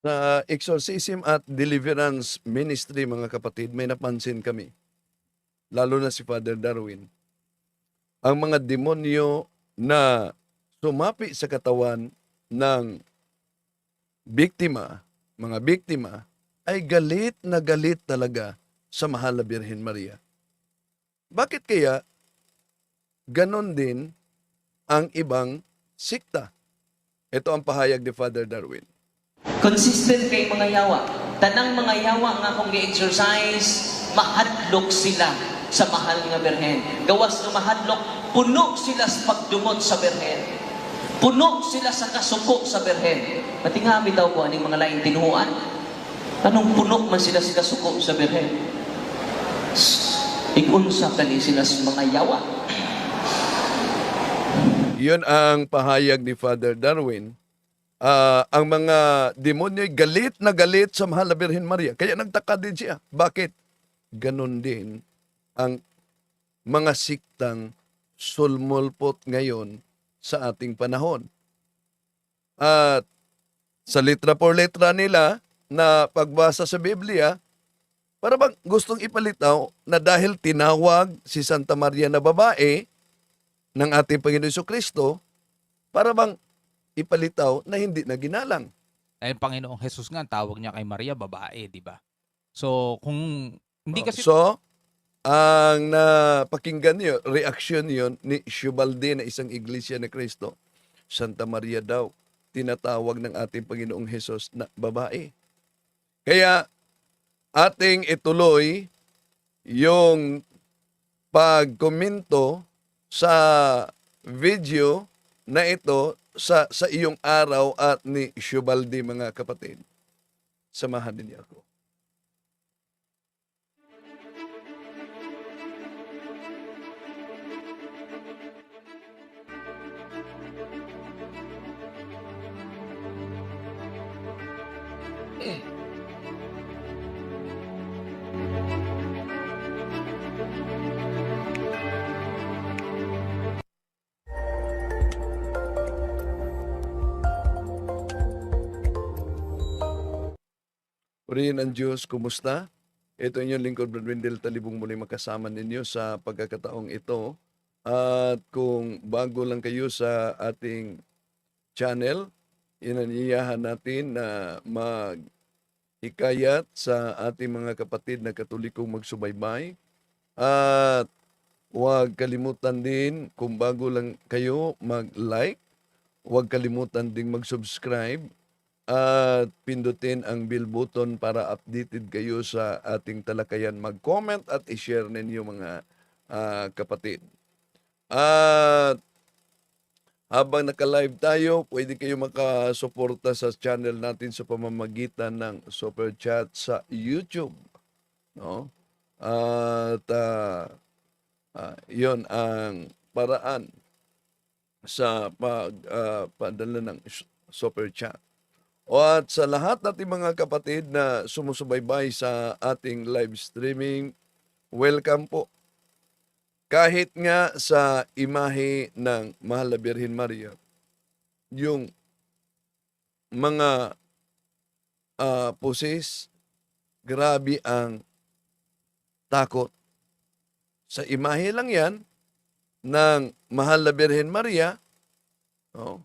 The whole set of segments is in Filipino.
Sa exorcism at deliverance ministry, mga kapatid, may napansin kami, lalo na si Father Darwin, ang mga demonyo na sumapi sa katawan ng biktima, mga biktima, ay galit na galit talaga sa mahal na Birhen Maria. Bakit kaya ganon din ang ibang sikta? Ito ang pahayag ni Father Darwin. Consistent kay mga yawa. Tanang mga yawa nga kung gi-exercise, mahadlok sila sa mahal nga Birhen. Gawas nga mahadlok, puno sila sa pagdumot sa Birhen. Puno sila sa kasuko sa Birhen. Matinga bitaw ko aning mga laing tinuhuan. Anong puno man sila sa kasuko sa Birhen? Igunsa kani sila sa mga yawa. Yun ang pahayag ni Father Darwin. Ang mga demonyo ay galit na galit sa mahal na Birhen Maria. Kaya nagtaka din siya. Bakit? Ganon din ang mga siktang sulmulpot ngayon sa ating panahon. At sa letra por letra nila na pagbasa sa Biblia, para bang gustong ipalitaw na dahil tinawag si Santa Maria na babae ng ating Panginoon Jesucristo, para bang ipalitaw na hindi na ginalang. Dahil Panginoong Jesus nga, ang tawag niya kay Maria, babae, di ba? So, kung hindi kasi... So, ang napakinggan niyo, reaksyon yon ni Shubalde na isang iglesia ni Cristo, Santa Maria daw, tinatawag ng ating Panginoong Jesus na babae. Kaya, ating ituloy yung pagkomento sa video na ito sa iyong araw at ni Shubalde, mga kapatid. Samahan ninyo ako. Purihin ang Diyos, kumusta? Ito inyong lingkod, Brad Wendell Talibong, muli makasama ninyo sa pagkakataong ito. At kung bago lang kayo sa ating channel, inaniyahan natin na mag-hikayat sa ating mga kapatid na Katolikong magsubaybay. At huwag kalimutan din, kung bago lang kayo, mag-like. Huwag kalimutan din mag-subscribe at pindutin ang bell button para updated kayo sa ating talakayan. Mag-comment at i-share ninyo, mga kapatid. At habang naka-live tayo, pwede kayo makasuporta sa channel natin sa pamamagitan ng Super Chat sa YouTube. No? At yon ang paraan sa pagpadala ng Super Chat. At sa lahat nating mga kapatid na sumusubaybay sa ating live streaming, welcome po. Kahit nga sa imahe ng Mahal na Birhen Maria, yung mga poses, grabe ang takot. Sa imahe lang yan ng Mahal na Birhen Maria, no?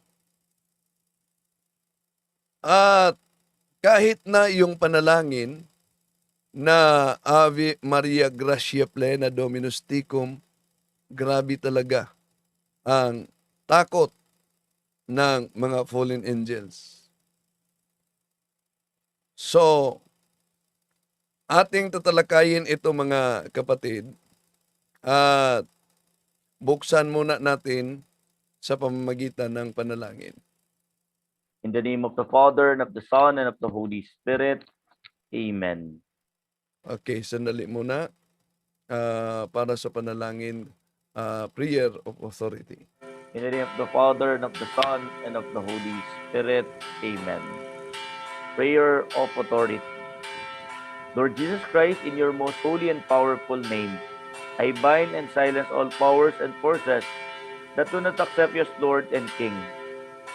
At kahit na yung panalangin na Ave Maria Gracia Plena Dominus Tecum, grabe talaga ang takot ng mga fallen angels. So, ating tatalakayin ito, mga kapatid, at buksan muna natin sa pamamagitan ng panalangin. In the name of the Father, and of the Son, and of the Holy Spirit. Amen. Okay, sandali muna para sa panalangin, prayer of authority. In the name of the Father, and of the Son, and of the Holy Spirit. Amen. Prayer of authority. Lord Jesus Christ, in your most holy and powerful name, I bind and silence all powers and forces that do not accept you as Lord and King,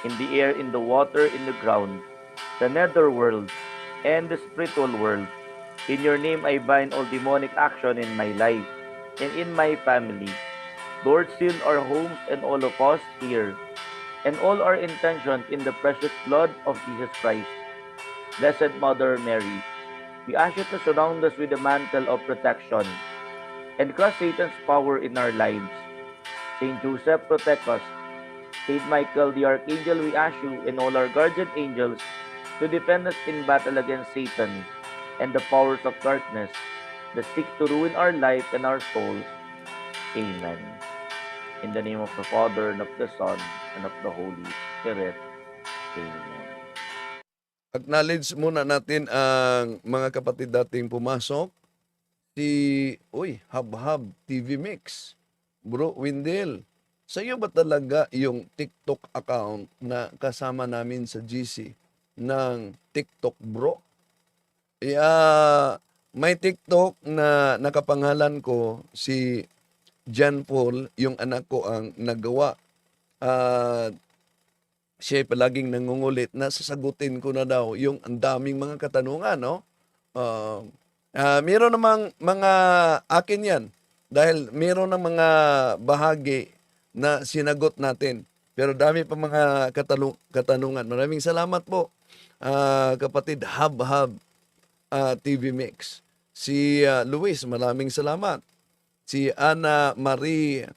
in the air, in the water, in the ground, the netherworld, and the spiritual world. In your name I bind all demonic action in my life and in my family. Lord, seal our homes and all of us here, and all our intentions in the precious blood of Jesus Christ. Blessed Mother Mary, we ask you to surround us with the mantle of protection and crush Satan's power in our lives. Saint Joseph, protect us. Saint Michael the Archangel, we ask you and all our guardian angels to defend us in battle against Satan and the powers of darkness that seek to ruin our life and our souls. Amen. In the name of the Father, and of the Son, and of the Holy Spirit. Amen. Acknowledge muna natin ang mga kapatid dating pumasok. Si, Habhab TV Mix. Bro Windel, sa iyo ba talaga yung TikTok account na kasama namin sa GC ng TikTok Bro? May TikTok na nakapangalan ko, si John Paul, yung anak ko ang nagawa. At siya palaging nangungulit na sasagutin ko na daw yung ang daming mga katanungan, no? Meron namang mga akin yan dahil meron ng mga bahagi na sinagot natin. Pero dami pa mga katanungan. Maraming salamat po, kapatid Habhab TV Mix. Si Luis, maraming salamat. Si Ana Marie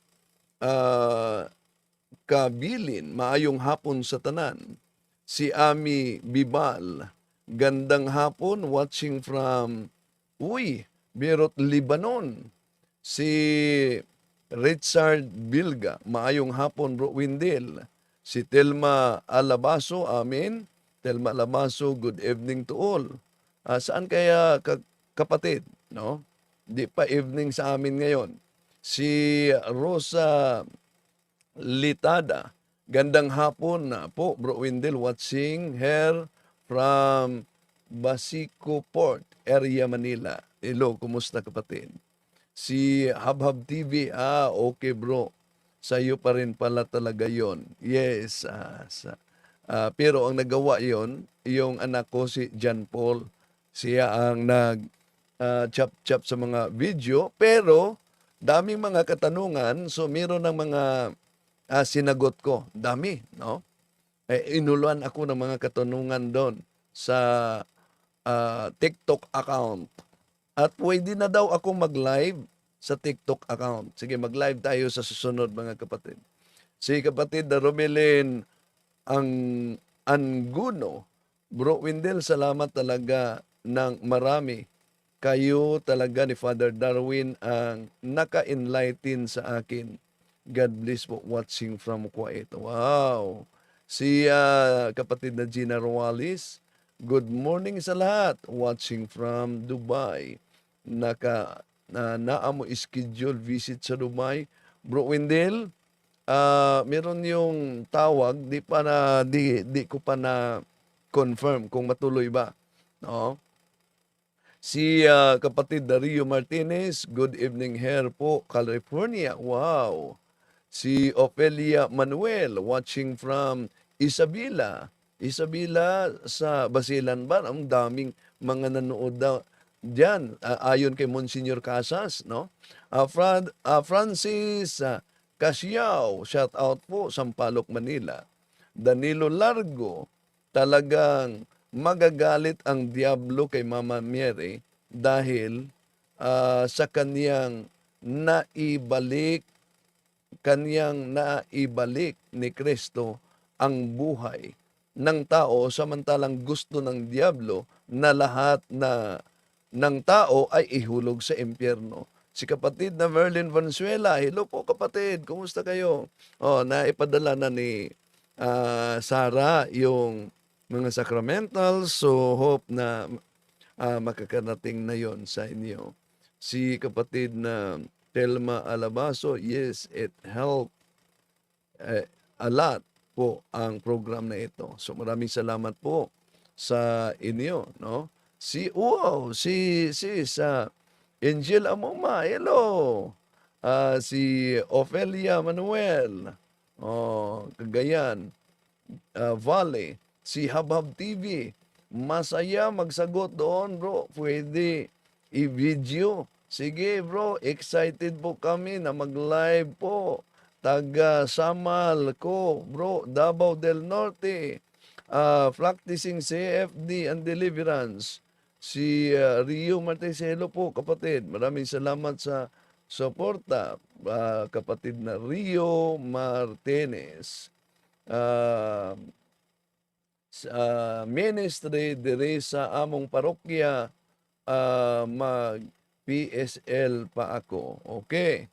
Kabilin, maayong hapon sa tanan. Si Ami Bibal, gandang hapon, watching from Beirut, Lebanon. Si Richard Bilga, maayong hapon, Bro Windel. Si Telma Alabaso, amin. Telma Alabaso, good evening to all. Saan kaya kapatid, no? Di pa evening sa amin ngayon. Si Rosa Litada, gandang hapon na po, Bro Windel, watching her from Basico Port, area Manila. Hello, kumusta kapatid? Si Habhab TV, okay bro. Sa'yo pa rin pala talaga yon. Yes, pero ang nagawa yon, yung anak ko si John Paul. Siya ang chap-chap sa mga video, pero daming mga katanungan, so meron ng mga sinagot ko. Dami, no? Inuluan ako ng mga katanungan doon sa TikTok account. At pwede na daw ako mag-live sa TikTok account. Sige, mag-live tayo sa susunod mga kapatid. Si kapatid na Romelin Anguno, Bro Windel, salamat talaga ng marami. Kayo talaga ni Father Darwin ang naka-enlighten sa akin. God bless po, watching from Kuwait. Wow! Si kapatid na Gina Rualis, good morning sa lahat. Watching from Dubai. Naamo schedule visit sa Dubai. Bro Windel, meron yung tawag, di ko pa na confirm kung matuloy ba. No? Si kapatid Dario Martinez, good evening here po, California. Wow! Si Ofelia Manuel, watching from Isabela. Isabela sa Basilan ba? Ang daming mga nanood diyan, ayon kay Monsignor Casas, no? Francis Casiao, shout out po, Sampaloc, Manila. Danilo Largo, talagang magagalit ang Diablo kay Mama Mary dahil sa kanyang naibalik ni Kristo ang buhay ng tao, samantalang gusto ng Diablo na lahat ng tao ay ihulog sa impyerno. Si kapatid na Merlin Valenzuela, hello po kapatid, kumusta kayo? Naipadala na ni Sarah yung mga sacramentals, so hope na makakarating na yon sa inyo. Si kapatid na Telma Alabaso, yes, it helped a lot po ang program na ito. So maraming salamat po sa inyo, no? Si Angel Amoma, hello. Si Ofelia Manuel, Cagayan Valley, si Habhab TV, masaya magsagot doon, bro. Pwede i-video. Sige, bro. Excited po kami na mag-live po. Taga Samal ko, bro. Davao del Norte. Practicing CFD and Deliverance. Si Rio Marteselo po, kapatid. Maraming salamat sa suporta. Kapatid na Rio Martinez. Sa ministry diri sa among parokya, mag PSL pa ako. Okay.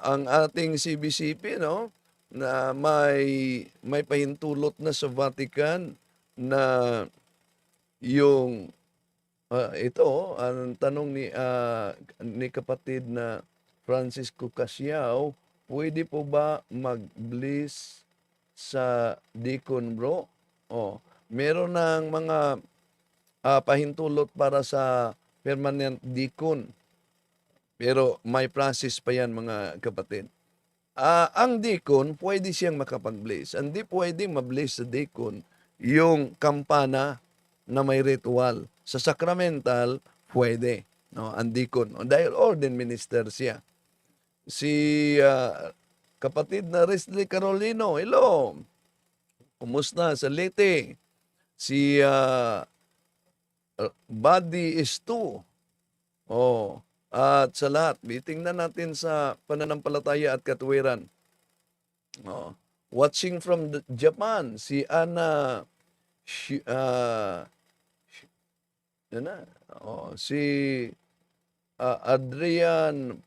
Ang ating CBCP, no, na may pahintulot na sa Vatican na yung ito ang tanong ni kapatid na Francisco Casiao, pwede po ba mag-bliss sa deacon, bro? Meron ng mga pahintulot para sa permanent deacon. Pero may process pa yan, mga kapatid. Ang deacon, pwede siyang makapag-bliss. Hindi pwede ma-bliss sa deacon yung kampana na may ritual. Sa sacramental, pwede. No? Ang deacon. Dahil ordained minister siya. Si kapatid na Risley Carolino, hello. Kumusta sa Leyte? Si Buddy Istu. At sa lahat, tingnan natin sa pananampalataya at katuwiran. Watching from Japan, si Ana si Adrian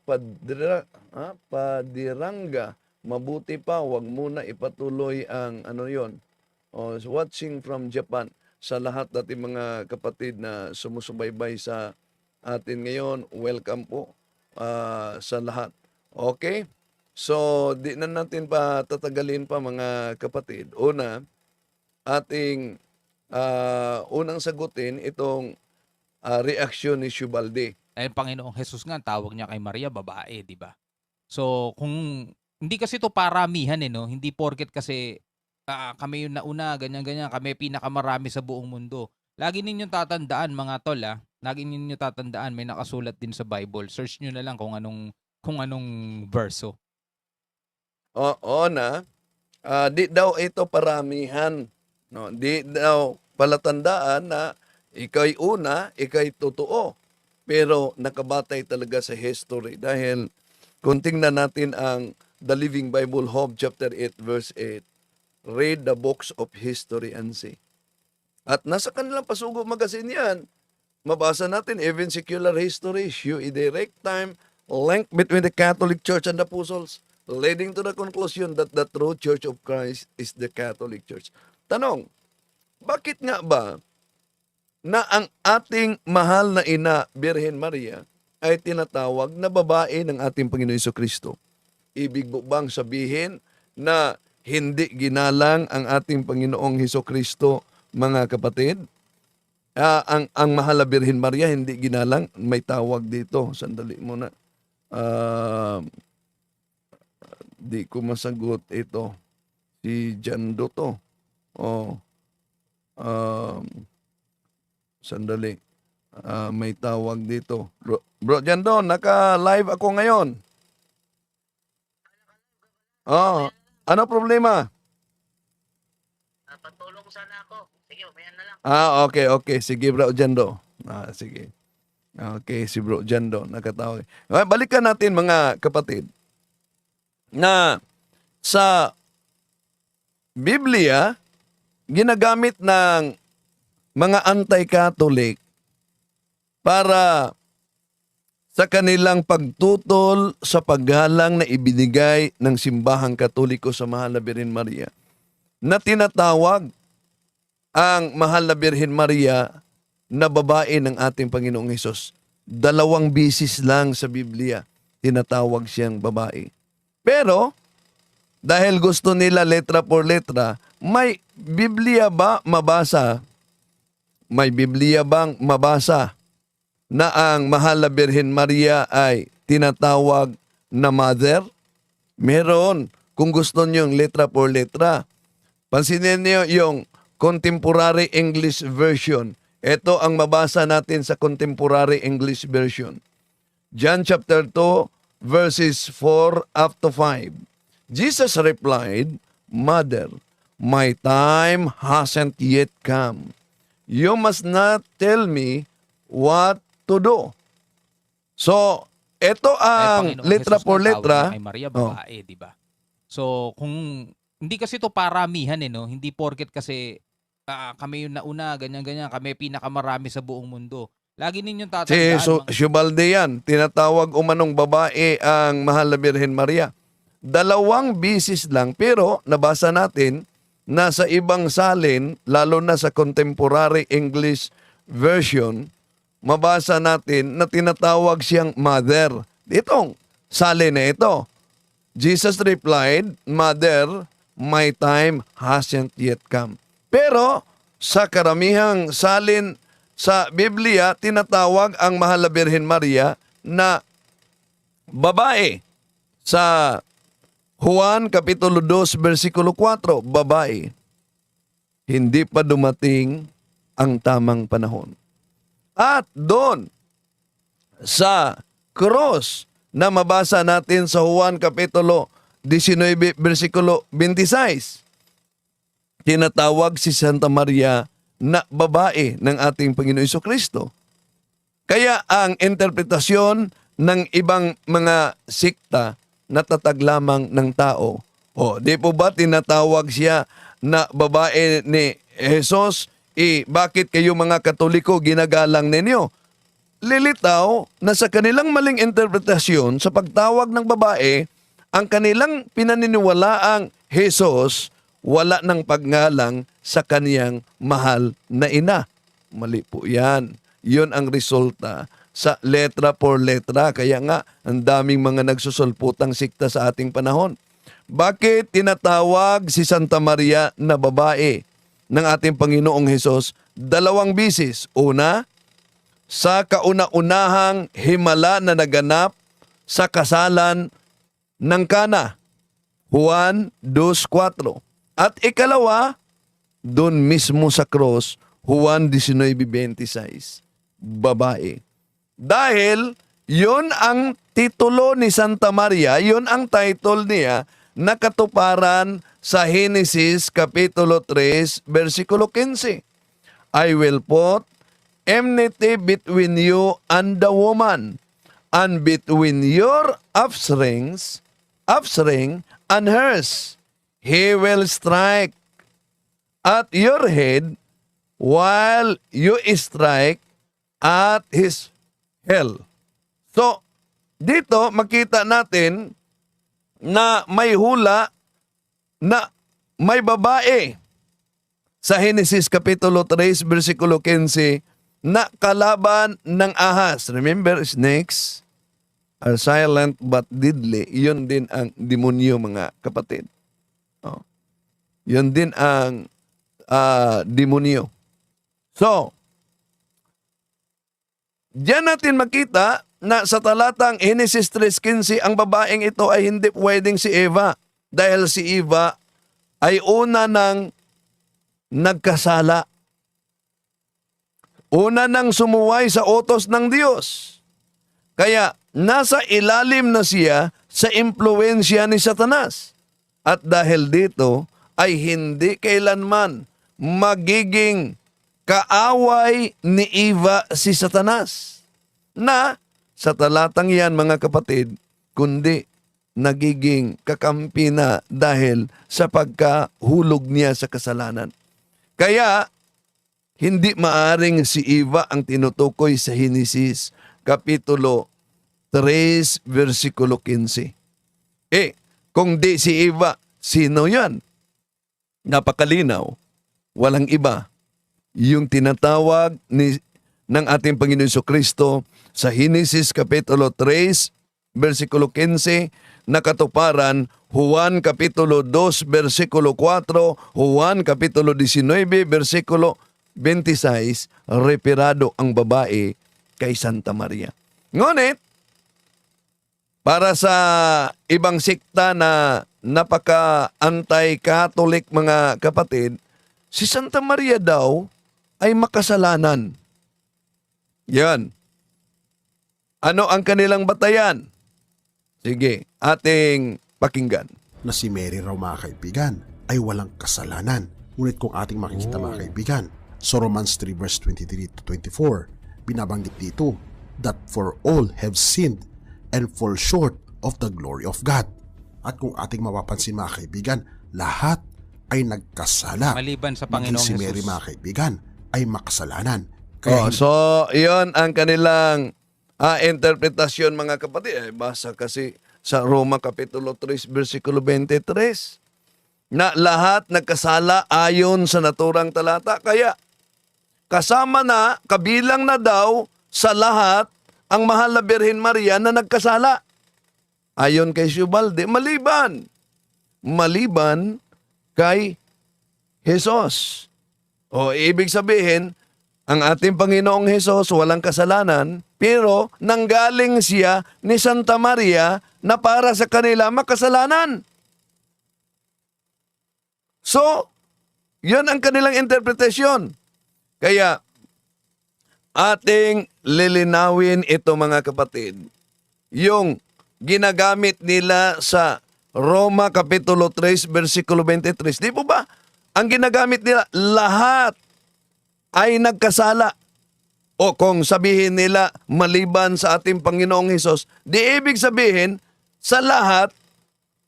Padiranga, mabuti pa, wag muna ipatuloy ang watching from Japan. Sa lahat natin mga kapatid na sumusubaybay sa atin ngayon, welcome po sa lahat. Okay? So, di na natin pa tatagalin pa mga kapatid. Una, ating unang sagutin itong reaksyon ni Shubalde. Eh, Panginoong Jesus nga, tawag niya kay Maria, babae, di ba? So, kung hindi kasi to paramihan, no? Hindi porket kasi kami yung nauna, ganyan-ganyan, kami pinakamarami sa buong mundo. Lagi ninyong tatandaan, mga tol, lagi ninyong tatandaan, may nakasulat din sa Bible. Search nyo na lang kung anong verso. Di daw ito paramihan. No? Di daw palatandaan na ikay una, ikay totoo. Pero nakabatay talaga sa history. Dahil kung tingnan natin ang The Living Bible, Job chapter 8, verse 8, read the books of history and see. At nasa kanilang Pasugo magazine yan. Mabasa natin, even secular history, show a direct time link between the Catholic Church and the Apostles, leading to the conclusion that the true Church of Christ is the Catholic Church. Tanong, bakit nga ba na ang ating mahal na ina, Birhen Maria, ay tinatawag na babae ng ating Panginoon Jesucristo? Ibig bang sabihin na hindi ginalang ang ating Panginoong Jesucristo, mga kapatid? Ang mahal na Birhen Maria hindi ginalang? May tawag dito. Sandali muna. Di ko masagot ito. Si Jando to. Sandali. May tawag dito. Bro Jando, naka-live ako ngayon. Ano problema? Patulong sana ako. Sige, umayan na lang. Okay. Sige, Bro Jando. Sige. Okay, si Bro Jando nakatawag. Balikan natin, mga kapatid, na sa Biblia, ginagamit ng mga anti-Catholic para sa kanilang pagtutol sa paggalang na ibinigay ng simbahang Katoliko sa Mahal na Birhen Maria, na tinatawag ang Mahal na Birhen Maria na babae ng ating Panginoong Hesus. 2 bisis lang sa Biblia tinatawag siyang babae. Pero, dahil gusto nila letra por letra, may Biblia ba mabasa? May Biblia bang mabasa na ang Mahal na Birhen Maria ay tinatawag na mother? Meron. Kung gusto niyo yung letra por letra. Pansinin niyo yung Contemporary English Version. Ito ang mabasa natin sa Contemporary English Version. John chapter 2, verses 4 up to 5. Jesus replied, "Mother, my time hasn't yet come. You must not tell me what to do." So, ito ang Panginoong letra Jesus por nga, tawag letra. niya kay Maria, babae, di ba? So, kung hindi kasi to paramihan no? Hindi porket kasi kami yung nauna, ganyan-ganyan, kami pinakamarami sa buong mundo. Lagi ninyong Si tatandaan. Subalde yan, tinatawag umanong babae ang Mahal na Birhen Maria. 2 bisis lang, pero nabasa natin na sa ibang salin, lalo na sa Contemporary English Version, mabasa natin na tinatawag siyang mother. Itong salin na ito. Jesus replied, "Mother, my time hasn't yet come." Pero sa karamihang salin sa Biblia, tinatawag ang Mahal na Birhen Maria na babae. Sa Juan Kapitulo 2, versikulo 4, babae. Hindi pa dumating ang tamang panahon. At doon sa cross na mabasa natin sa Juan Kapitulo 19, versikulo 26, tinatawag si Santa Maria na babae ng ating Panginoon Jesucristo. Kaya ang interpretasyon ng ibang mga sikta natatag lamang ng tao. O, di po ba tinatawag siya na babae ni Jesus? Bakit kayo mga Katoliko ginagalang ninyo? Lilitaw na sa kanilang maling interpretasyon sa pagtawag ng babae, ang kanilang pinaniniwalaang Jesus wala ng pagngalang sa kaniyang mahal na ina. Mali po yan. Yun ang resulta sa letra por letra. Kaya nga, ang daming mga nagsusulputang sikta sa ating panahon. Bakit tinatawag si Santa Maria na babae ng ating Panginoong Hesus? 2 bisis. Una, sa kauna-unahang himala na naganap sa kasalan ng Kana. Juan 2:4. At ikalawa, doon mismo sa cross, Juan 19:26, babae. Dahil yon ang titulo ni Santa Maria, yon ang title niya na katuparan sa Genesis Kapitulo 3, versikulo 15. I will put enmity between you and the woman, and between your offspring and hers. He will strike at your head while you strike at his heel. So, dito makita natin na may hula na may babae sa Genesis Kapitulo 3, versikulo 15 na kalaban ng ahas. Remember, snakes are silent but deadly. Yun din ang demonyo, mga kapatid. Yun din ang demonyo. So, diyan natin makita na sa talatang Genesis 3:15, ang babaeng ito ay hindi pwedeng si Eva dahil si Eva ay una nang nagkasala. Una nang sumuway sa utos ng Diyos. Kaya nasa ilalim na siya sa impluwensya ni Satanas. At dahil dito ay hindi kailanman magiging kaaway ni Eva si Satanas. Na sa talatang yan, mga kapatid, kundi nagiging kakampi na dahil sa pagkahulog niya sa kasalanan. Kaya hindi maaring si Eva ang tinutukoy sa Genesis Kapitulo 3, versikulo 15. Kung di si Eva, sino yan? Napakalinaw, walang iba. Yung tinatawag ng ating Panginoon Jesucristo sa Genesis Kapitulo 3, versikulo 15, na katuparan, Juan Kapitulo 2, versikulo 4, Juan Kapitulo 19, versikulo 26, referado ang babae kay Santa Maria. Ngunit, para sa ibang sikta na napaka-anti-Catholic, mga kapatid, si Santa Maria daw ay makasalanan. Yan. Ano ang kanilang batayan? Sige, ating pakinggan. Na si Mary raw mga kaibigan ay walang kasalanan. Ngunit kung ating makikita mga kaibigan, sa Romans 3 verse 23 to 24, binabanggit dito that for all have sinned and fall short of the glory of God. At kung ating mapapansin mga kaibigan, lahat ay nagkasala. Maliban sa Maging Panginoong si Mary Jesus. mga kaibigan ay makasalanan. Oh, so, iyon ang kanilang interpretasyon mga kapatid. Basa kasi sa Roma Kapitulo 3, versikulo 23, na lahat nagkasala ayon sa naturang talata. Kaya, kasama na, kabilang na daw sa lahat ang mahal na Birhen Maria na nagkasala. Ayon kay Subalde, maliban kay Jesus. O, ibig sabihin, ang ating Panginoong Hesus walang kasalanan, pero nanggaling siya ni Santa Maria na para sa kanila makasalanan. So, yun ang kanilang interpretasyon. Kaya, ating lilinawin ito mga kapatid, yung ginagamit nila sa Roma Kapitulo 3, versikulo 23. Di po ba? Ang ginagamit nila, lahat ay nagkasala. O kung sabihin nila maliban sa ating Panginoong Hesus, di ibig sabihin sa lahat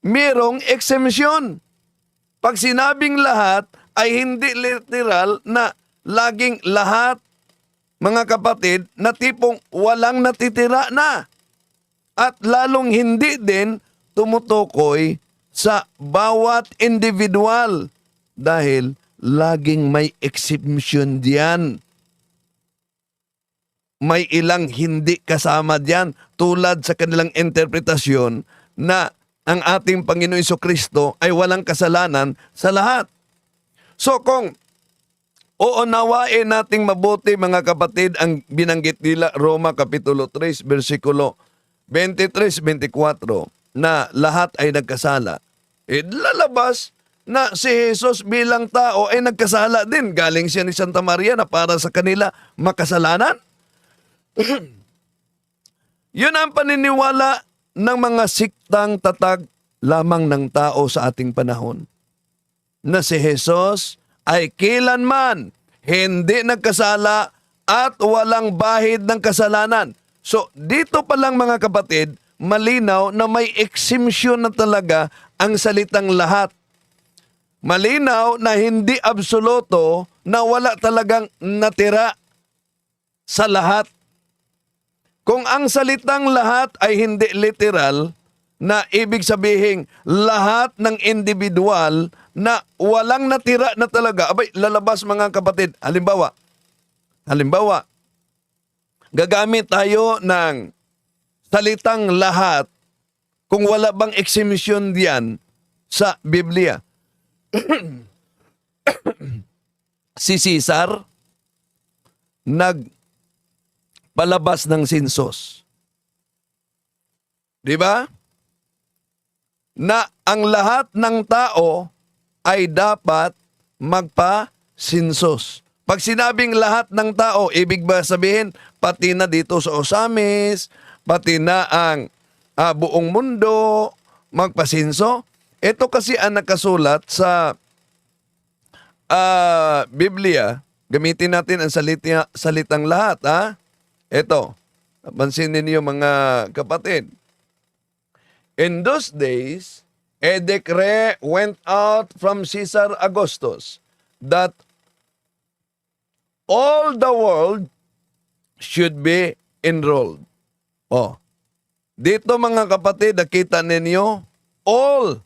mayroong exemption. Pag sinabing lahat ay hindi literal na laging lahat, mga kapatid, na tipong walang natitira na. At lalong hindi din tumutukoy sa bawat individual dahil laging may exemption diyan. May ilang hindi kasama diyan tulad sa kanilang interpretasyon na ang ating Panginoon Jesucristo ay walang kasalanan sa lahat. So kung uunawain nating mabuti mga kapatid ang binanggit nila Roma Kapitulo 3 versikulo 23-24 na lahat ay nagkasala, lalabas na si Jesus bilang tao ay nagkasala din. Galing siya ni Santa Maria na para sa kanila makasalanan. Yun ang paniniwala ng mga siktang tatag lamang ng tao sa ating panahon. Na si Jesus ay kailanman hindi nagkasala at walang bahid ng kasalanan. So dito pa lang mga kapatid, malinaw na may exemption na talaga ang salitang lahat. Malinaw na hindi absoluto na wala talagang natira sa lahat. Kung ang salitang lahat ay hindi literal, na ibig sabihin lahat ng individual na walang natira na talaga, abay, lalabas mga kapatid. Halimbawa, gagamit tayo ng salitang lahat kung wala bang exemption diyan sa Biblia. Si Caesar nagpalabas ng sinsos. Di ba? Na ang lahat ng tao ay dapat magpa-sinsos. Pag sinabing lahat ng tao, ibig ba sabihin pati na dito sa Osamis, pati na ang buong mundo magpasinso? Ito kasi ang nakasulat sa Biblia. Gamitin natin ang salitang lahat. Ito, pansinin niyo mga kapatid. In those days, a decree went out from Caesar Augustus that all the world should be enrolled. Dito mga kapatid, nakita ninyo, all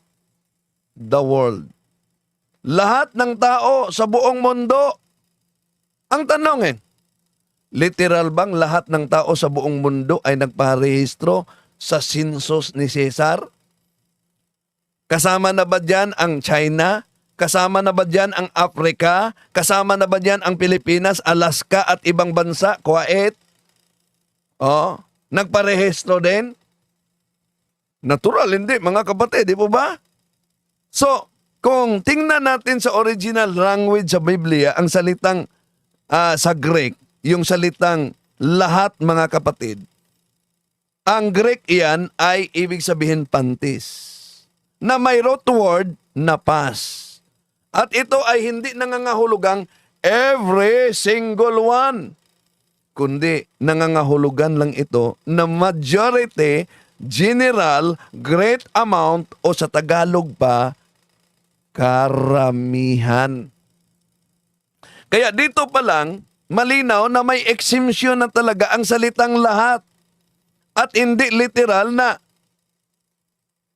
the world. Lahat ng tao sa buong mundo. Ang tanong literal bang lahat ng tao sa buong mundo ay nagparehistro sa sinsos ni Caesar? Kasama na ba dyan ang China? Kasama na ba dyan ang Africa? Kasama na ba dyan ang Pilipinas, Alaska at ibang bansa, Kuwait? Nagparehistro din? Natural, hindi mga kapatid, di po ba? So, kung tingnan natin sa original language sa Biblia, ang salitang sa Greek, yung salitang lahat mga kapatid, ang Greek iyan ay ibig sabihin pantis, na may root word na pas. At ito ay hindi nangangahulugang every single one, kundi nangangahulugan lang ito na majority, general, great amount, o sa Tagalog pa, karamihan. Kaya dito pa lang, malinaw na may exemption na talaga ang salitang lahat. At hindi literal na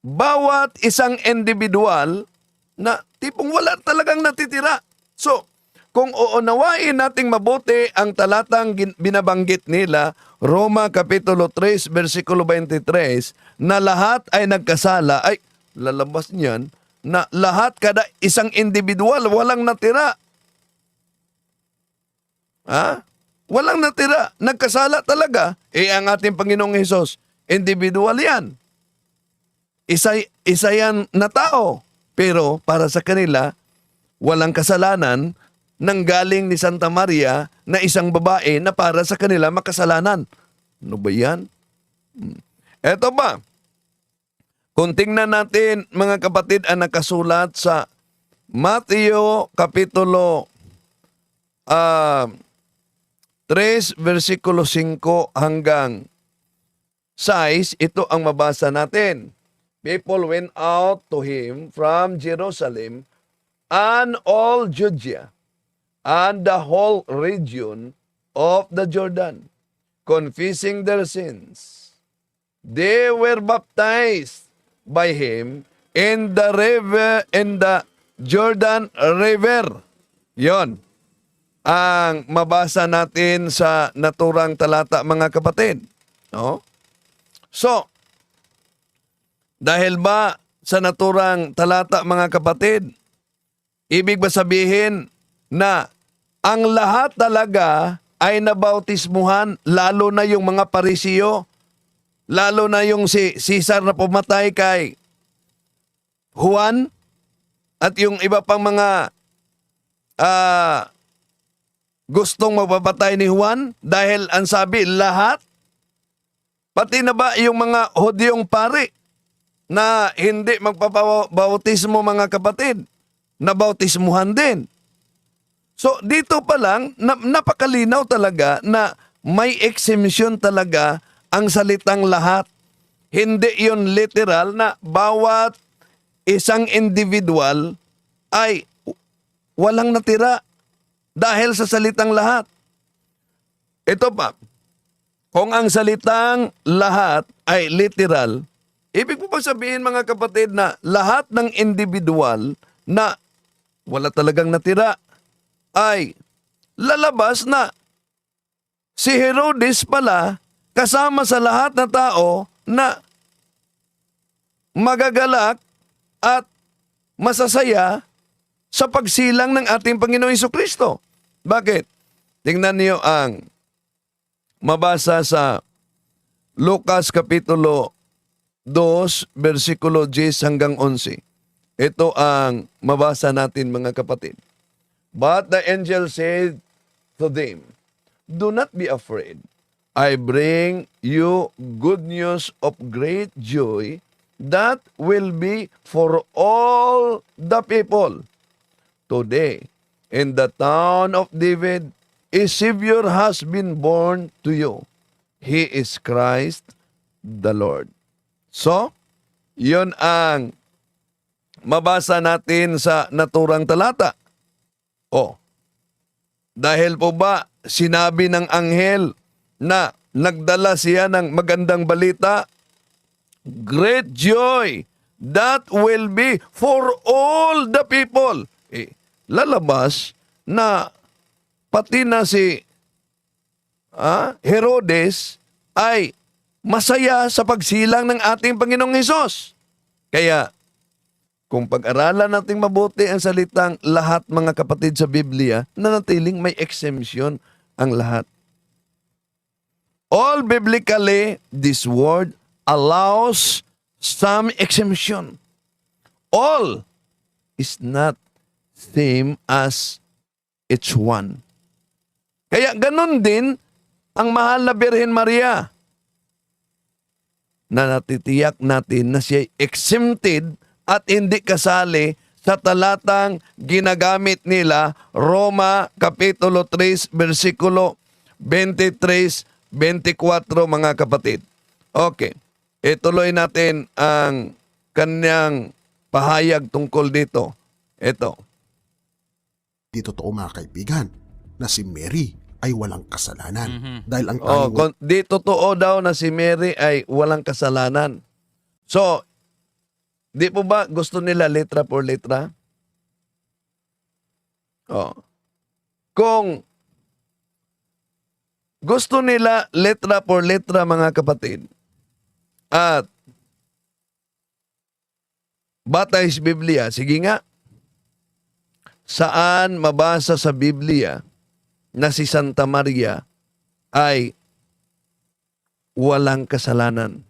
bawat isang individual na tipong wala talagang natitira. So, kung uunawain nating mabuti ang talatang binabanggit nila, Roma Kapitulo 3, versikulo 23, na lahat ay nagkasala, ay lalabas niyan na lahat, kada isang individual, walang natira. Walang natira. Nagkasala talaga. Ang ating Panginoong Hesus, individual yan. Isa yan na tao. Pero para sa kanila, walang kasalanan nang galing ni Santa Maria na isang babae na para sa kanila makasalanan. Ano ba yan? Eto ba? Kung tingnan natin, mga kapatid, ang nakasulat sa Mateo Kapitulo 3, versikulo 5 hanggang 6, ito ang mabasa natin. People went out to him from Jerusalem and all Judea and the whole region of the Jordan, confessing their sins. They were baptized by him in the Jordan River. Yon ang mabasa natin sa naturang talata, mga kapatid. No? So, dahil ba sa naturang talata, mga kapatid, ibig ba sabihin na ang lahat talaga ay nabautismuhan, lalo na yung mga Parisiyo, lalo na yung si Caesar na pumatay kay Juan, at yung iba pang mga gustong mapapatay ni Juan, dahil ang sabi lahat, pati na ba yung mga Hudyong pari na hindi magpapabautismo, mga kapatid, nabautismuhan din. So dito pa lang, napakalinaw talaga na may exemption talaga ang salitang lahat. Hindi yun literal na bawat isang individual ay walang natira dahil sa salitang lahat. Ito pa, kung ang salitang lahat ay literal, ibig po ba sabihin, mga kapatid, na lahat ng individual na wala talagang natira ay lalabas na si Herodes pala kasama sa lahat na tao na magagalak at masasaya sa pagsilang ng ating Panginoong Hesukristo. Bakit? Tingnan niyo ang mabasa sa Lucas Kapitulo 2, versikulo 10 hanggang 11. Ito ang mabasa natin, mga kapatid. But the angel said to them, "Do not be afraid. I bring you good news of great joy that will be for all the people. Today, in the town of David, a Savior has been born to you. He is Christ the Lord." So, yun ang mabasa natin sa naturang talata. Dahil po ba sinabi ng anghel na nagdala siya ng magandang balita? Great joy that will be for all the people. Lalabas na pati na si Herodes ay masaya sa pagsilang ng ating Panginoong Hesus. Kaya, kung pag-aralan nating mabuti ang salitang lahat, mga kapatid, sa Biblia, nanatiling may exemption ang lahat. All biblically, this word allows some exemption. All is not same as each one. Kaya ganun din ang mahal na Birhen Maria na natitiyak natin na siya exempted at hindi kasali sa talatang ginagamit nila Roma Kapitulo 3 versikulo 23, 24 mga kapatid. Okay, ituloy natin ang kanyang pahayag tungkol dito. Ito. Di totoo mga kaibigan na si Mary ay walang kasalanan. Dahil ang Oh, tanging di totoo daw na si Mary ay walang kasalanan. So, di po ba gusto nila letra por letra? Oh. Kung gusto nila letra por letra mga kapatid, at batay sa Biblia, sige nga, saan mabasa sa Biblia na si Santa Maria ay walang kasalanan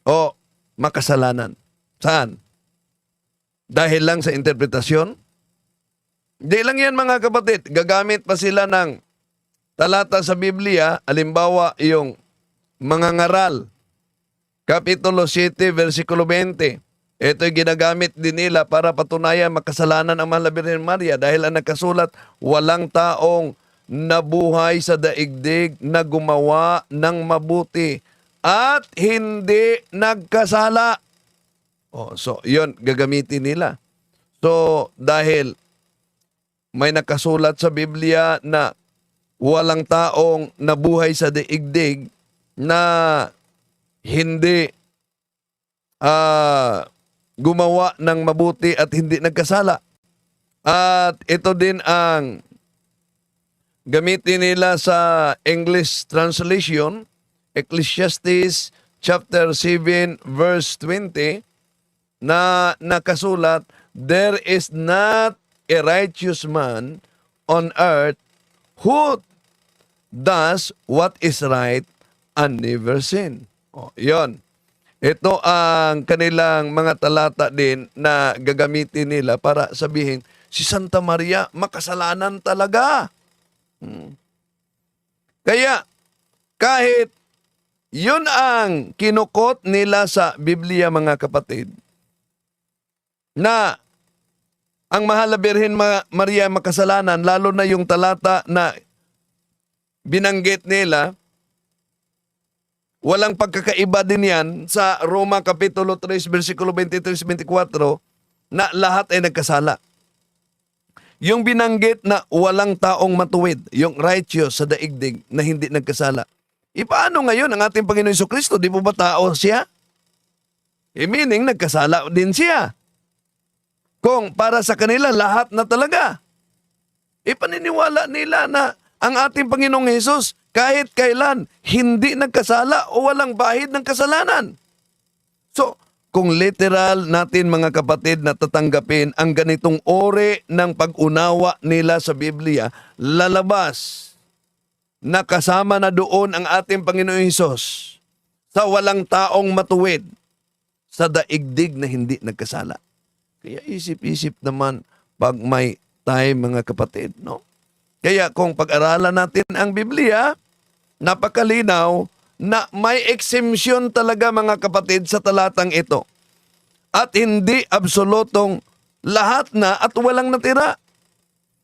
o makasalanan? Saan? Dahil lang sa interpretasyon? Hindi lang yan mga kapatid. Gagamit pa sila ng talata sa Biblia, alimbawa yung mga ngaral, Kapitulo 7, versikulo 20. Ito'y ginagamit din nila para patunayan makasalanan ang mahal na Birhen Maria dahil ang nakasulat, walang taong nabuhay sa daigdig na gumawa ng mabuti at hindi nagkasala. Oh, so, yun, gagamitin nila. So, dahil may nakasulat sa Biblia na walang taong nabuhay sa daigdig na hindi gumawa ng mabuti at hindi nagkasala. At ito din ang gamitin nila sa English translation, Ecclesiastes chapter 7 verse 20, na nakasulat, there is not a righteous man on earth who does what is right and never sin. Oh, yon. Ito ang kanilang mga talata din na gagamitin nila para sabihin, si Santa Maria makasalanan talaga. Kaya, kahit yun ang kinukot nila sa Biblia mga kapatid, na ang mahal na Birhen Maria makasalanan, lalo na yung talata na binanggit nila, walang pagkakaiba din yan sa Roma Kapitulo 3, versikulo 23-24, na lahat ay nagkasala. Yung binanggit na walang taong matuwid, yung righteous sa daigdig na hindi nagkasala. Paano ngayon ang ating Panginoon Jesucristo? Di po ba tao siya? Meaning, nagkasala din siya. Kung para sa kanila, lahat na talaga. Paniniwala nila na ang ating Panginoong Hesus kahit kailan hindi nagkasala o walang bahid ng kasalanan. So, kung literal natin mga kapatid na tatanggapin ang ganitong uri ng pag-unawa nila sa Biblia, lalabas na kasama na doon ang ating Panginoong Hesus sa walang taong matuwid sa daigdig na hindi nagkasala. Kaya isip-isip naman pag may time mga kapatid, no? Kaya kung pag-aralan natin ang Biblia, napakalinaw na may exemption talaga mga kapatid sa talatang ito. At hindi absolutong lahat na at walang natira.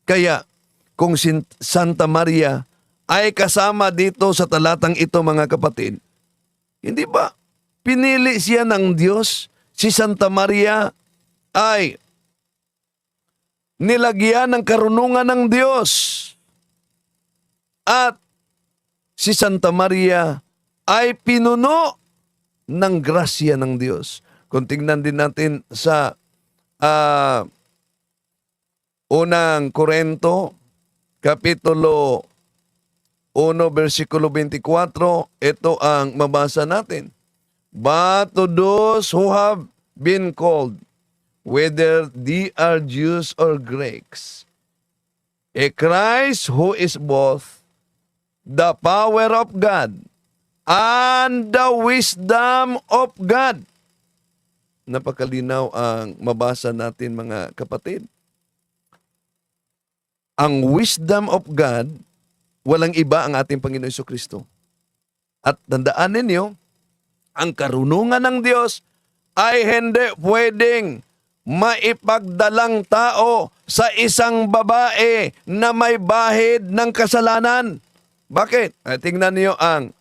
Kaya kung si Santa Maria ay kasama dito sa talatang ito mga kapatid, hindi ba pinili siya ng Diyos? Si Santa Maria ay nilagyan ng karunungan ng Diyos. At si Santa Maria ay pinuno ng grasya ng Diyos. Kung tingnan din natin sa unang Korinto, Kapitulo 1, versikulo 24, ito ang mabasa natin. But to those who have been called, whether they are Jews or Greeks, a Christ who is both the power of God and the wisdom of God. Napakalinaw ang mabasa natin mga kapatid. Ang wisdom of God, walang iba ang ating Panginoon Jesucristo. At tandaan ninyo, ang karunungan ng Diyos ay hindi pwedeng maipagdalang tao sa isang babae na may bahid ng kasalanan. Bakit? Tingnan niyo ang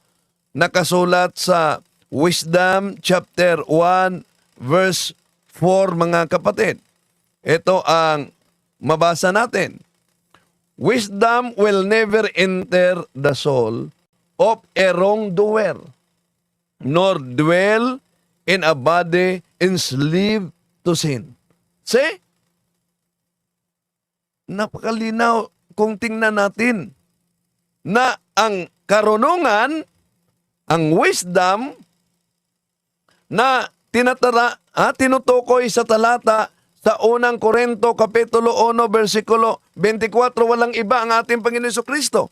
nakasulat sa Wisdom chapter 1 verse 4 mga kapatid. Ito ang mabasa natin. Wisdom will never enter the soul of a wrongdoer, nor dwell in a body enslaved to sin. See? Napakalinaw kung tingnan natin na ang karunungan, ang wisdom na tinutukoy sa talata sa unang Korinto kapitulo 1 versikulo 24, walang iba ang ating Panginoon Jesucristo.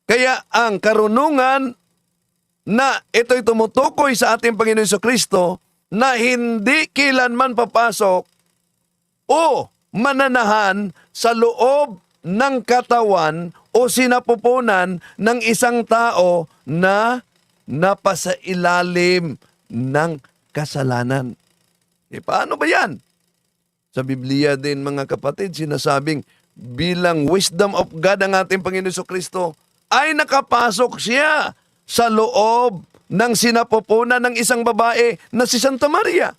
Kaya ang karunungan na ito'y tumutukoy sa ating Panginoon Jesucristo na hindi kailanman papasok o mananahan sa loob ng katawan o sinapupunan ng isang tao na napasailalim ng kasalanan. Paano ba yan? Sa Biblia din mga kapatid, sinasabing bilang wisdom of God ang ating Panginoon Jesucristo ay nakapasok siya sa loob ng sinapupunan ng isang babae na si Santa Maria.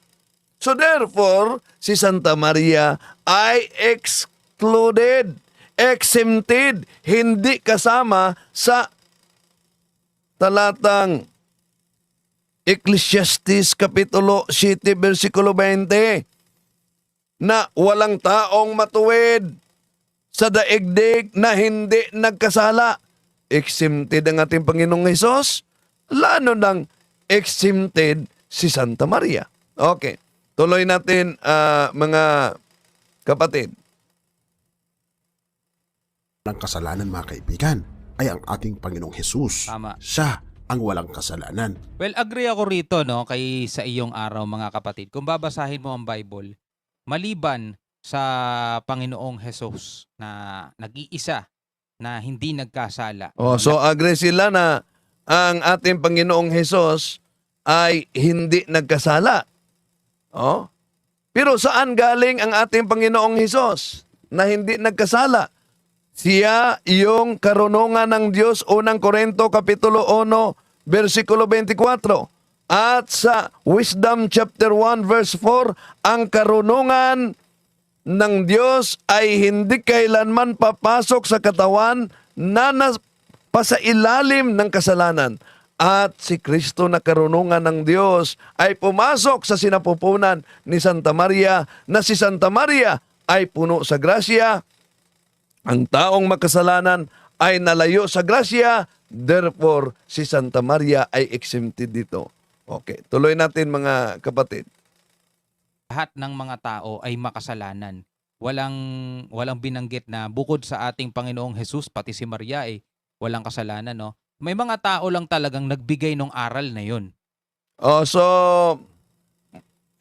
So therefore, si Santa Maria ay excluded, exempted, hindi kasama sa talatang Ecclesiastes Kapitulo 7 versikulo 20 na walang taong matuwid sa daigdig na hindi nagkasala. Exempted ang ating Panginoong Hesus, lalo ng exempted si Santa Maria. Okay, tuloy natin mga kapatid. Ang kasalanan mga kaibigan ay ang ating Panginoong Hesus. Tama. Siya ang walang kasalanan. Well, agree ako rito, no, kay sa iyong araw mga kapatid. Kung babasahin mo ang Bible, maliban sa Panginoong Hesus na nag-iisa, na hindi nagkasala. So agree sila na ang ating Panginoong Hesus ay hindi nagkasala. Pero saan galing ang ating Panginoong Hesus na hindi nagkasala? Siya yung karunungan ng Diyos, unang Korinto kapitulo 1 versikulo 24. At sa Wisdom chapter 1 verse 4, ang karunungan ng Diyos ay hindi kailanman papasok sa katawan na pasailalim ng kasalanan. At si Kristo na karunungan ng Diyos ay pumasok sa sinapupunan ni Santa Maria, na si Santa Maria ay puno sa grasya. Ang taong makasalanan ay nalayo sa grasya, therefore si Santa Maria ay exempted dito. Okay, tuloy natin mga kapatid. Lahat ng mga tao ay makasalanan. Walang binanggit na bukod sa ating Panginoong Hesus, pati si Maria ay walang kasalanan, no? May mga tao lang talagang nagbigay ng aral na 'yon. So,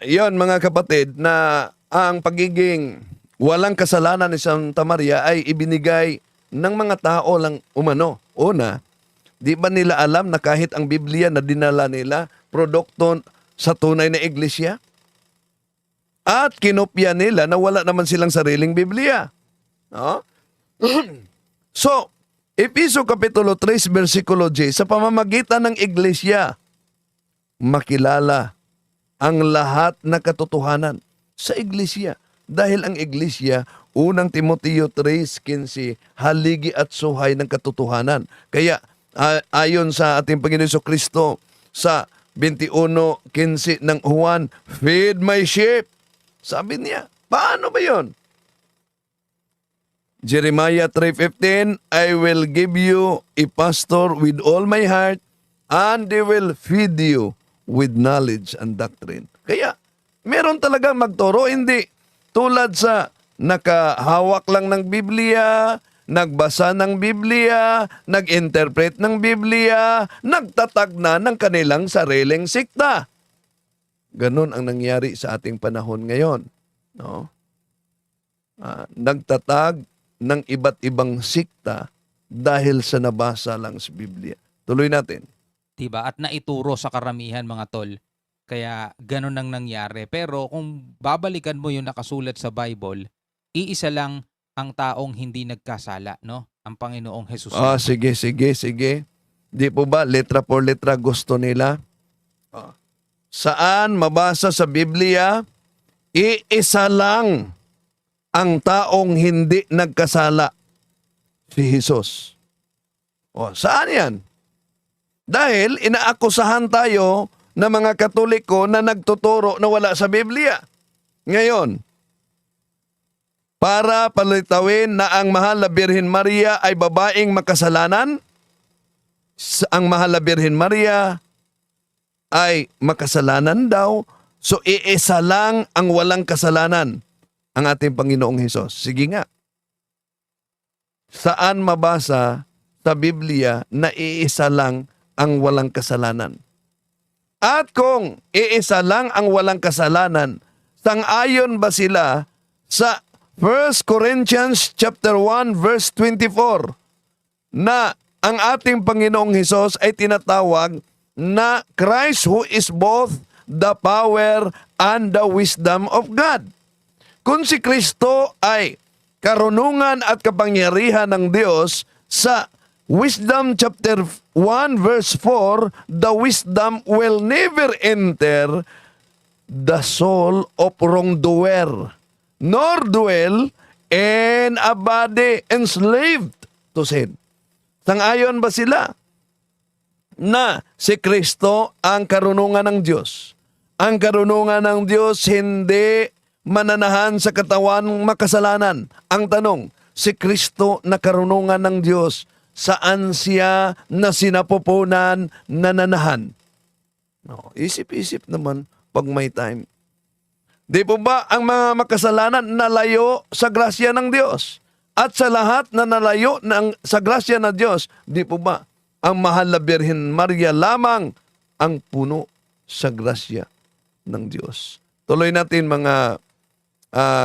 yon mga kapatid, na ang pagiging walang kasalanan ni Santa Maria ay ibinigay ng mga tao lang umano. Una, di ba nila alam na kahit ang Biblia na dinala nila, produkto sa tunay na iglesia? At kinopya nila na wala naman silang sariling Biblia. No? So, Episo Kapitulo 3, versikulo 10, sa pamamagitan ng iglesia, makilala ang lahat na katotohanan sa iglesia. Dahil ang iglesia, unang Timoteo 3:15, haligi at suhay ng katotohanan. Kaya ayon sa ating Panginoon Jesucristo sa 21:15 ng Juan, feed my sheep. Sabi niya, paano ba yon? Jeremiah 3:15, I will give you a pastor with all my heart, and they will feed you with knowledge and doctrine. Kaya, meron talaga magturo, hindi tulad sa nakahawak lang ng Biblia, nagbasa ng Biblia, nag-interpret ng Biblia, nagtatag na ng kanilang sariling sikta. Ganon ang nangyari sa ating panahon ngayon. No? Nagtatag ng iba't ibang sikta dahil sa nabasa lang sa Biblia. Tuloy natin. Diba? At naituro sa karamihan mga tol. Kaya ganun ang nangyari. Pero kung babalikan mo yung nakasulat sa Bible, iisa lang ang taong hindi nagkasala, no? Ang Panginoong Jesus. Sige. Di po ba, letra por letra gusto nila? Saan mabasa sa Biblia, iisa lang ang taong hindi nagkasala, si Jesus. Saan yan? Dahil inaakusahan tayo ng mga Katoliko na nagtuturo na wala sa Biblia. Ngayon, para palitawin na ang mahal na Birhen Maria ay babaeng makasalanan, ang mahal na Birhen Maria ay makasalanan daw, so iisa lang ang walang kasalanan, ang ating Panginoong Hesus. Sige nga. Saan mabasa sa Biblia na iisa lang ang walang kasalanan? At kung iisa lang ang walang kasalanan, sang-ayon ba sila sa 1 Corinthians chapter 1 verse 24 na ang ating Panginoong Hesus ay tinatawag na Christ who is both the power and the wisdom of God? Kung si Kristo ay karunungan at kapangyarihan ng Diyos, sa Wisdom chapter 1 verse 4, the wisdom will never enter the soul of wrongdoer, nor dwell in a body enslaved to sin. Sang-ayon ba sila na si Kristo ang karunungan ng Diyos? Ang karunungan ng Diyos hindi mananahan sa katawan makasalanan. Ang tanong, si Kristo na karunungan ng Diyos, saan siya na sinapupunan nananahan? Isip-isip naman pag may time. Di po ba ang mga makasalanan nalayo sa grasya ng Diyos? At sa lahat na nalayo sa grasya ng Diyos, di po ba ang mahal na Birhen Maria lamang ang puno sa grasya ng Diyos? Tuloy natin mga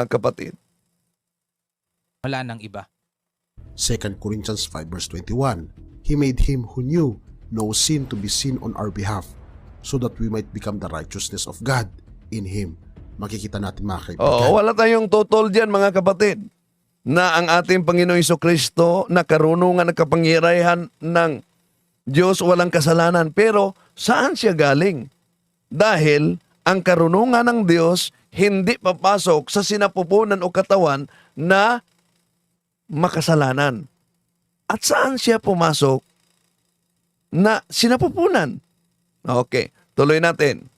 kapatid. Wala nang iba. 2 Corinthians 5 verse 21, He made him who knew no sin to be sin on our behalf, so that we might become the righteousness of God in Him. Makikita natin mga kaibigan. Wala tayong tutol dyan mga kapatid, na ang ating Panginoong Jesucristo na karunungan at kapangyarihan ng Diyos walang kasalanan. Pero saan siya galing? Dahil ang karunungan ng Diyos hindi papasok sa sinapupunan o katawan na makasalanan. At saan siya pumasok na sinapupunan? Okay, tuloy natin.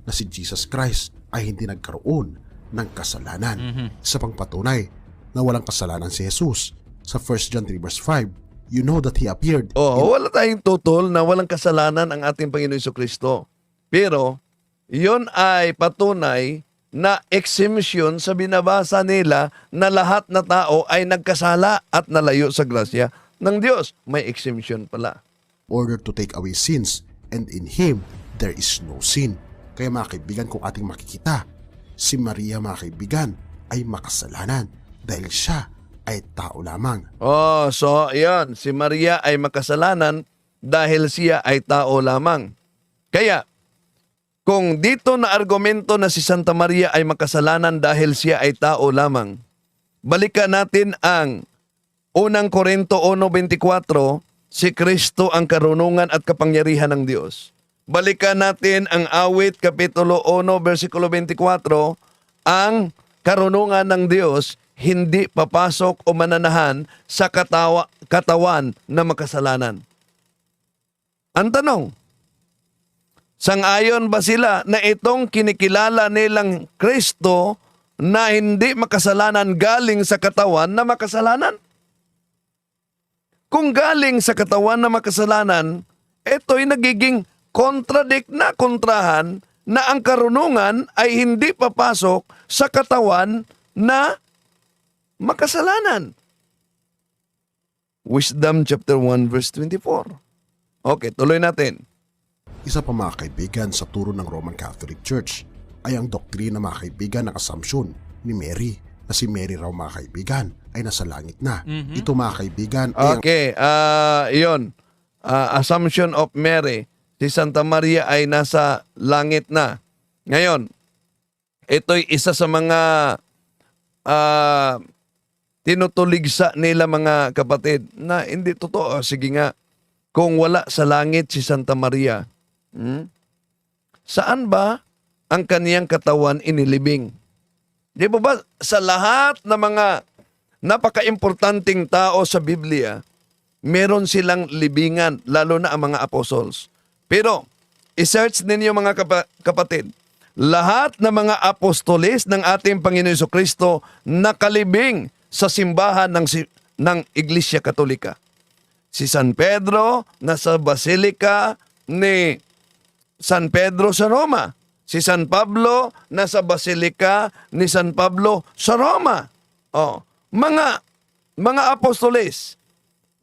Na si Jesus Christ ay hindi nagkaroon ng kasalanan. Sa pangpatunay na walang kasalanan si Jesus, sa 1 John 3 verse 5, you know that He appeared. Wala tayong tutol na walang kasalanan ang ating Panginoon Jesucristo. Pero, yun ay patunay na exemption sa binabasa nila na lahat na tao ay nagkasala at nalayo sa grasya ng Diyos. May exemption pala. Order to take away sins, and in Him there is no sin. Kaya mga kaibigan, kung ating makikita, si Maria mga kaibigan ay makasalanan dahil siya ay tao lamang. So yan, si Maria ay makasalanan dahil siya ay tao lamang. Kaya, kung dito na argumento na si Santa Maria ay makasalanan dahil siya ay tao lamang, balikan natin ang unang Korinto 1:24, si Kristo ang karunungan at kapangyarihan ng Diyos. Balikan natin ang Awit Kapitulo 1, versikulo 24, ang karunungan ng Diyos hindi papasok o mananahan sa katawan na makasalanan. Ang tanong, sang-ayon ba sila na itong kinikilala nilang Kristo na hindi makasalanan galing sa katawan na makasalanan? Kung galing sa katawan na makasalanan, ito'y nagiging kontrahan na ang karunungan ay hindi papasok sa katawan na makasalanan. Wisdom chapter 1 verse 24. Okay, tuloy natin. Isa pa mga kaibigan sa turo ng Roman Catholic Church ay ang doktrina mga kaibigan ng assumption ni Mary na si Mary raw mga kaibigan ay nasa langit na. Ito mga kaibigan ay ang Okay, yun. Assumption of Mary. Si Santa Maria ay nasa langit na. Ngayon, ito'y isa sa mga tinutuligsa nila mga kapatid na hindi totoo. Sige nga, kung wala sa langit si Santa Maria, saan ba ang kaniyang katawan inilibing? Di ba ba sa lahat ng mga napaka-importanting tao sa Biblia, meron silang libingan, lalo na ang mga apostles. Pero, i-search ninyo mga kapatid, lahat ng mga apostoles ng ating Panginoon Jesucristo nakalibing sa simbahan ng Iglesia Katolika. Si San Pedro nasa Basilica ni San Pedro sa Roma. Si San Pablo nasa Basilica ni San Pablo sa Roma. Oh, mga apostoles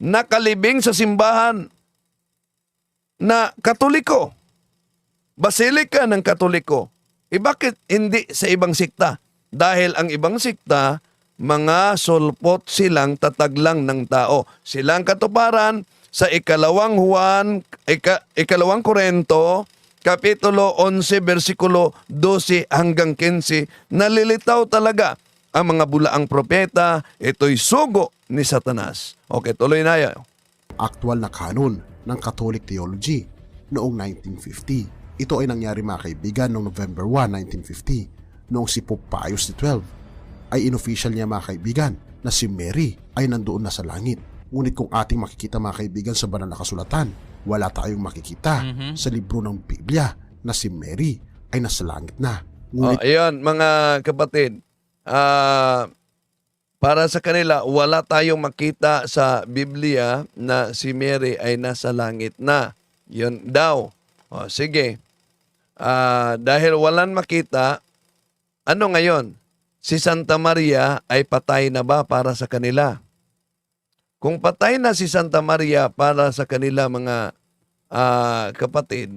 nakalibing sa simbahan na Katoliko. Basilica ng Katoliko. Bakit hindi sa ibang sikta? Dahil ang ibang sikta, mga sulpot silang tataglang ng tao. Silang katuparan sa ikalawang Korento, Kapitulo 11, versikulo 12 hanggang 15, nalilitaw talaga ang mga bulaang propeta, ito'y sugo ni Satanas. Okay, tuloy na yan. aktual na kanon ng Catholic Theology noong 1950. Ito ay nangyari mga kaibigan noong November 1, 1950, noong si Pope Pius XII ay inofficial niya mga kaibigan na si Mary ay nandoon na sa langit. Ngunit kung ating makikita mga kaibigan sa banal na kasulatan, wala tayong makikita sa libro ng Biblia na si Mary ay nasa langit na. Ngunit Ayun, mga kapatid, para sa kanila, wala tayong makita sa Biblia na si Mary ay nasa langit na. Yun daw. Sige. Dahil walang makita, ano ngayon? Si Santa Maria ay patay na ba para sa kanila? Kung patay na si Santa Maria para sa kanila mga kapatid,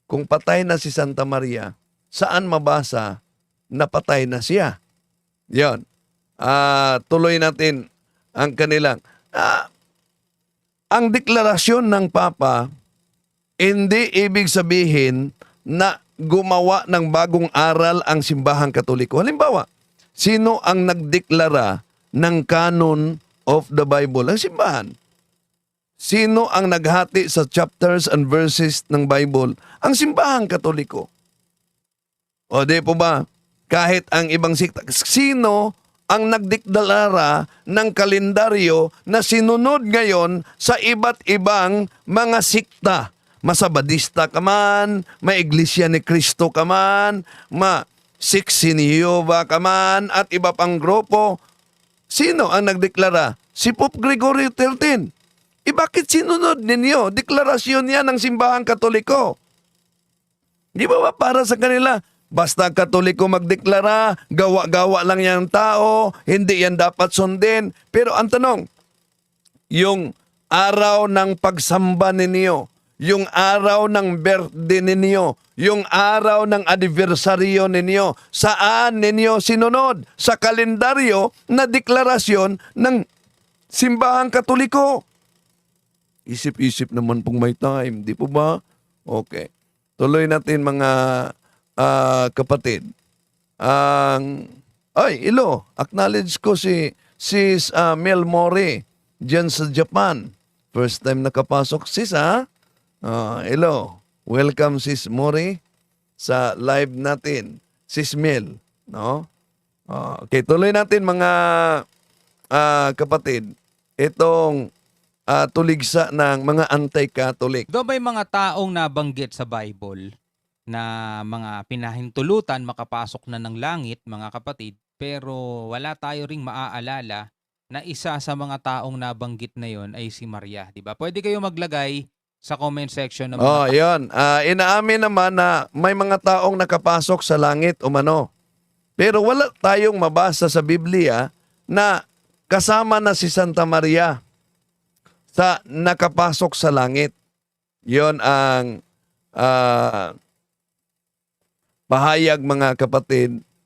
kung patay na si Santa Maria, saan mabasa na patay na siya? Yon. Tuloy natin ang kanilang. Ang deklarasyon ng Papa, hindi ibig sabihin na gumawa ng bagong aral ang simbahang Katoliko. Halimbawa, sino ang nagdeklara ng canon of the Bible? Ang simbahan. Sino ang naghati sa chapters and verses ng Bible? Ang simbahang Katoliko. O di po ba? Kahit ang ibang sikta. Sino ang nagdeklara ng kalendaryo na sinunod ngayon sa iba't ibang mga sikta? Masabadista ka man, Iglesia ni Cristo ka man, Siksi ni Jehovah ka man, at iba pang grupo. Sino ang nagdeklara? Si Pope Gregory XIII. Bakit sinunod ninyo? Deklarasyon yan ng simbahang Katoliko. Di ba para sa kanila? Basta Katoliko magdeklara, gawa-gawa lang yan ng tao, hindi yan dapat sundin. Pero ang tanong, yung araw ng pagsamba ninyo, yung araw ng birthday ninyo, yung araw ng anibersaryo ninyo, saan ninyo sinunod? Sa kalendaryo na deklarasyon ng simbahang Katoliko. Isip-isip naman pong may time, di po ba? Okay. Tuloy natin mga kapatid. Acknowledge ko si Sis Mel Mori dyan sa Japan. First time nakapasok, sis ha? Hello. Welcome Sis Mori sa live natin. Sis Mel. No? Okay, tuloy natin mga kapatid. Itong tuligsa ng mga anti-Catholic. Do may mga taong nabanggit sa Bible na mga pinahintulutan makapasok na ng langit, mga kapatid, pero wala tayo ring maaalala na isa sa mga taong nabanggit na yon ay si Maria, di ba? Pwede kayo maglagay sa comment section ng mga Yun. Inaamin naman na may mga taong nakapasok sa langit umano. Pero wala tayong mabasa sa Biblia na kasama na si Santa Maria sa nakapasok sa langit. Yon ang pahayag mga kapatid